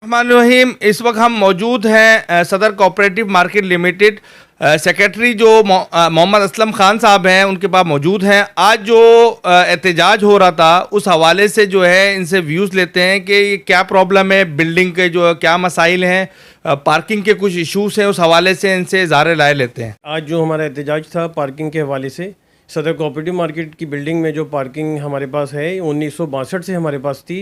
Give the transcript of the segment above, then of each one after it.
बिस्मिल्लाहिर्रहमानिर्रहीम। इस वक्त हम मौजूद हैं सदर कोऑपरेटिव मार्केट लिमिटेड। सेक्रेटरी जो मोहम्मद असलम खान साहब हैं उनके पास मौजूद हैं। आज जो एहतजाज हो रहा था उस हवाले से जो है इनसे व्यूज़ लेते हैं कि ये क्या प्रॉब्लम है, बिल्डिंग के जो क्या मसाइल हैं, पार्किंग के कुछ इश्यूज़ हैं, उस हवाले से इनसे इज़हार राय लेते हैं। आज जो हमारा एहतजाज था पार्किंग के हवाले से, सदर कोऑपरेटिव मार्केट की बिल्डिंग में जो पार्किंग हमारे पास है 1962 से हमारे पास थी।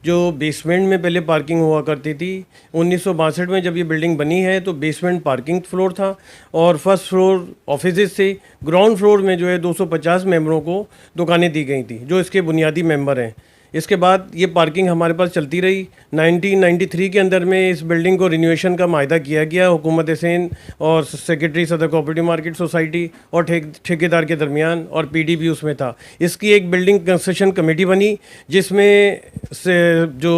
जो बेसमेंट में पहले पार्किंग हुआ करती थी, 1962 में जब ये बिल्डिंग बनी है तो बेसमेंट पार्किंग फ्लोर था और फर्स्ट फ्लोर ऑफिसेज थे। ग्राउंड फ्लोर में जो है 250 मेंबरों को दुकानें दी गई थी जो इसके बुनियादी मेंबर हैं। इसके बाद ये पार्किंग हमारे पास चलती रही। 1993 के अंदर में इस बिल्डिंग को रिन्यूएशन का मायदा किया गया हुकूमत हिंद और सेक्रेटरी सदर कोऑपरेटिव मार्केट सोसाइटी और ठेकेदार के दरमियान, और पीडी भी उसमें था। इसकी एक बिल्डिंग कंस्ट्रक्शन कमेटी बनी जिसमें से जो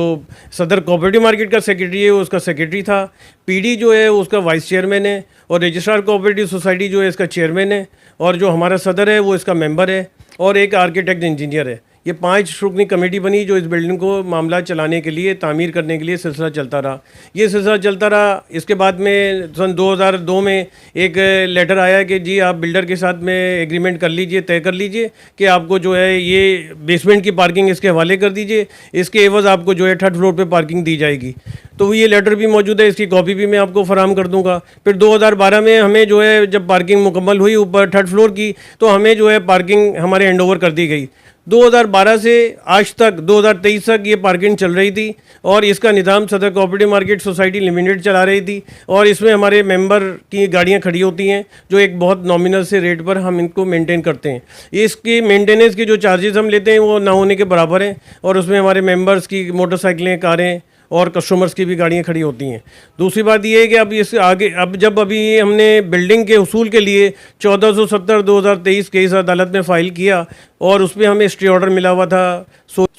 सदर कोऑपरेटिव मार्केट का सेक्रेटरी है उसका सेक्रेटरी था, पीडी जो है उसका वाइस चेयरमैन है और रजिस्ट्रार कोऑपरेटिव सोसाइटी जो है इसका चेयरमैन है, और जो हमारा सदर है वो इसका मेंबर है, और एक आर्किटेक्ट इंजीनियर है। ये 5 रुकनी कमेटी बनी जो इस बिल्डिंग को मामला चलाने के लिए, तामीर करने के लिए सिलसिला चलता रहा। ये सिलसिला चलता रहा। इसके बाद में सन 2002 में एक लेटर आया कि जी आप बिल्डर के साथ में एग्रीमेंट कर लीजिए, तय कर लीजिए कि आपको जो है ये बेसमेंट की पार्किंग इसके हवाले कर दीजिए, इसके एवज़ आपको जो है 3rd फ्लोर पे पार्किंग दी जाएगी। तो ये लेटर भी मौजूद है, इसकी कॉपी भी मैं आपको फराहम कर दूंगा। फिर 2012 में हमें जो है जब पार्किंग मुकम्मल हुई ऊपर 3rd फ्लोर की, तो हमें जो है पार्किंग हमारे हैंड ओवर कर दी गई। 2012 से आज तक 2023 तक ये पार्किंग चल रही थी और इसका निज़ाम सदर कोऑपरेटिव मार्केट सोसाइटी लिमिटेड चला रही थी, और इसमें हमारे मेंबर की गाड़ियां खड़ी होती हैं जो एक बहुत नॉमिनल से रेट पर हम इनको मेंटेन करते हैं। इसकी मेंटेनेंस के जो चार्जेस हम लेते हैं वो ना होने के बराबर हैं, और उसमें हमारे मेंबर्स की मोटरसाइकिलें, कारें और कस्टमर्स की भी गाड़ियाँ खड़ी होती हैं। दूसरी बात ये है कि अब इस आगे जब अभी हमने बिल्डिंग के उसूल के लिए 1470/2023 केस अदालत में फ़ाइल किया और उसमें हमें स्टे ऑर्डर मिला हुआ था।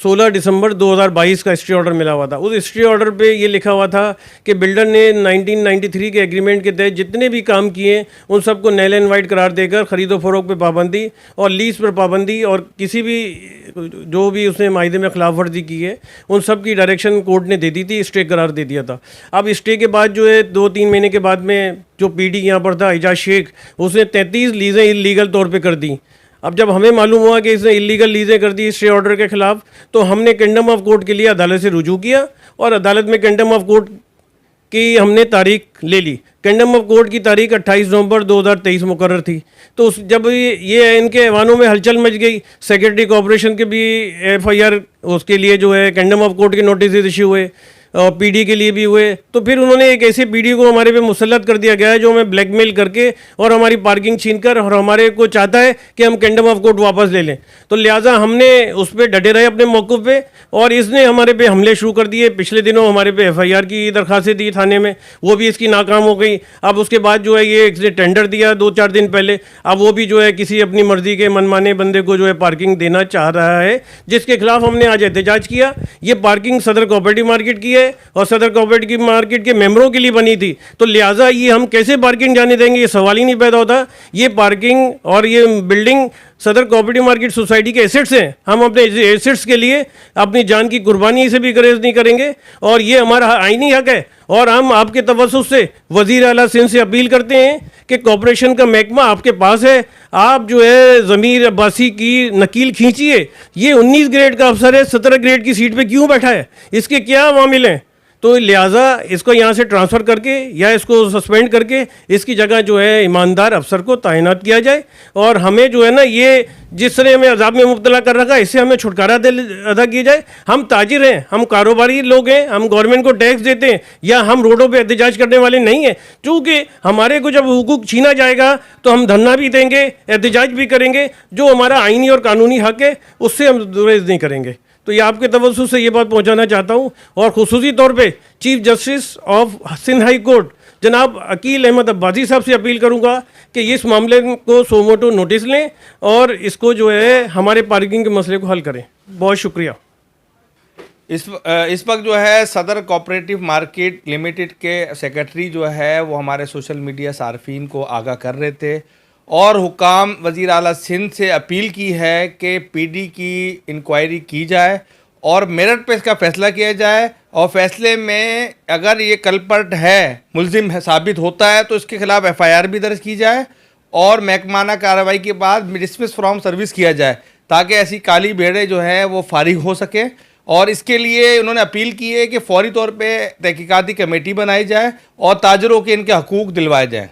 16 दिसंबर 2022 का स्टे ऑर्डर मिला हुआ था। उस स्टे ऑर्डर पे ये लिखा हुआ था कि बिल्डर ने 1993 के एग्रीमेंट के तहत जितने भी काम किए उन सबको नल एंड वाइड करार देकर खरीदो फरोख्त पे पाबंदी और लीज पर पाबंदी और किसी भी जो भी उसने मायदे में खिलाफ वर्जी की है उन सब की डायरेक्शन कोर्ट ने दे दी थी, स्टे करार दे दिया था। अब स्टे के बाद जो है 2-3 महीने के बाद में जो पीडी यहाँ पर था एजाज शेख, उसने 33 लीज़ें इलीगल तौर पे कर दी। अब जब हमें मालूम हुआ कि इसने इलीगल लीज़ें कर दी स्टे ऑर्डर के खिलाफ, तो हमने किंगडम ऑफ कोर्ट के लिए अदालत से रुजू किया और अदालत में किंगडम ऑफ कोर्ट की हमने तारीख ले ली। किंगडम ऑफ कोर्ट की तारीख 28 नवंबर 2023 मुकर्रर थी। तो जब ये इनके ऐवानों में हलचल मच गई, सेक्रेटरी कॉर्पोरेशन के भी FIR उसके लिए जो है किंगडम ऑफ कोर्ट के नोटिस इशू हुए और पीडी के लिए भी हुए, तो फिर उन्होंने एक ऐसे पीडी को हमारे पे मुसल्लत कर दिया गया है जो हमें ब्लैकमेल करके और हमारी पार्किंग छीनकर और हमारे को चाहता है कि हम किंगडम ऑफ कोर्ट वापस ले लें। तो लिहाजा हमने उस पर डटे रहे अपने मौक़िफ़ पे, और इसने हमारे पे हमले शुरू कर दिए। पिछले दिनों हमारे पे FIR की दरख्वास्तें दी थाने में, वो भी इसकी नाकाम हो गई। अब उसके बाद जो है ये इसने टेंडर दिया 2-4 दिन पहले, अब वो भी जो है किसी अपनी मर्जी के मनमाने बंदे को जो है पार्किंग देना चाह रहा है, जिसके खिलाफ हमने आज एहतजाज किया। ये पार्किंग सदर कोऑपरेटिव मार्केट की और सदर कोऑपरेटिव मार्केट के मेंबरों के लिए बनी थी, तो लिहाजा ये हम कैसे पार्किंग जाने देंगे, ये सवाल ही नहीं पैदा होता। ये पार्किंग और ये बिल्डिंग सदर कोऑपरेटिव मार्केट सोसाइटी के एसेट्स हैं। हम अपने एसेट्स के लिए अपनी जान की कुर्बानी से भी गरेज नहीं करेंगे, और ये हमारा आईनी हक है। और हम आपके तवज्जुह से वज़ीर आला सिंध से अपील करते हैं कि कॉरपोरेशन का महकमा आपके पास है, आप जो है ज़मीर अब्बासी की नकील खींचिए। ये 19 ग्रेड का अफसर है, 17 ग्रेड की सीट पे क्यों बैठा है, इसके क्या मामिले हैं? तो लिहाजा इसको यहाँ से ट्रांसफ़र करके या इसको सस्पेंड करके इसकी जगह जो है ईमानदार अफसर को तैनात किया जाए, और हमें जो है ना ये जिस तरह हमें अजाब में मुब्तला कर रखा है इससे हमें छुटकारा अदा किया जाए। हम ताजिर हैं, हम कारोबारी लोग हैं, हम गवर्नमेंट को टैक्स देते हैं, या हम रोडों पे एहतजाज करने वाले नहीं हैं। चूँकि हमारे को जब हुकूक छीना जाएगा तो हम धरना भी देंगे, एहतजाज भी करेंगे, जो हमारा आइनी और कानूनी हक है उससे हम गुरेज नहीं करेंगे। तो ये आपके तवज्जुह से ये बात पहुंचाना चाहता हूं, और खुसूसी तौर पे chief justice of Sindh high court जनाब अकील अहमद अब्बासी साहब से अपील करूंगा कि इस मामले को सोमोटो नोटिस लें और इसको जो है हमारे पार्किंग के मसले को हल करें। बहुत शुक्रिया। इस वक्त जो है सदर कोऑपरेटिव मार्केट लिमिटेड के सेक्रेटरी जो है वो हमारे सोशल मीडिया सार्फिन को आगाह कर रहे थे, और हुकाम वज़ीर आला सिंध से अपील की है कि पीडी की इंक्वायरी की जाए और मेरिट पे इसका फ़ैसला किया जाए। और फैसले में अगर ये कल्पर्ट है, मुलजिम है, साबित होता है तो इसके खिलाफ एफआईआर भी दर्ज की जाए और महकमाना कार्रवाई के बाद डिसमिस फ्रॉम सर्विस किया जाए, ताकि ऐसी काली भेड़ें जो है वो फारिग हो सके। और इसके लिए उन्होंने अपील की है कि फौरी तौर पे तहकीकाती कमेटी बनाई जाए और ताजरों के इनके हकूक़ दिलवाए जाएँ।